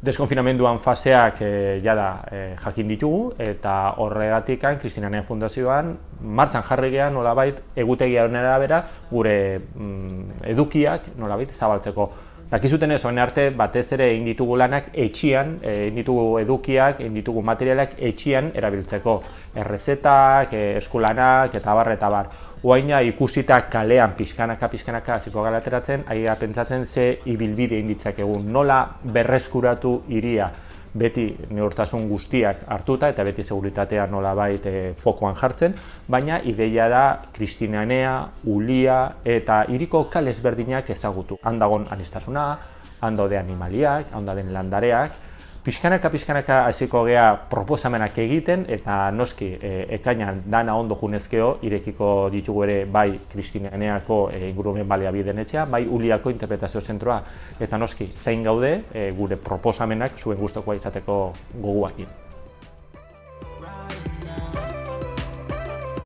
Deskonfinamenduan faseak jada jakin ditugu eta horregatik Kristinane Fundazioan martxan jarri gean nolabait egutegiaren arabera gure edukiak nolabait zabaltzeko. Dakizuten ez, orain arte batez ere egin ditugu lanak etxian, egin ditugu edukiak, egin ditugu materialak etxian erabiltzeko. Errezetak, eskulanak eta bar. Oaina ikusita kalean pixkanaka hasiko gara ateratzen, aia pentsatzen ze ibilbide egin ditzakegun. Nola berreskuratu hiria beti neurtasun guztiak hartuta eta beti seguritatea nolabait fokoan jartzen, baina ideia da Kristinanea, Ulia eta hiriko kale ezberdinak ezagutu. Han dagon aniztasuna, han daude animaliak, han dauden landareak, pixkanaka hasiko gea proposamenak egiten eta noski ekainan dana ondo junezkeo irekiko ditugu ere bai Kristinaneako ingurumen baliabideen etxea, bai Uliako interpretazio zentroa eta noski zain gaude gure proposamenak zuen gustukoa izateko goguakin.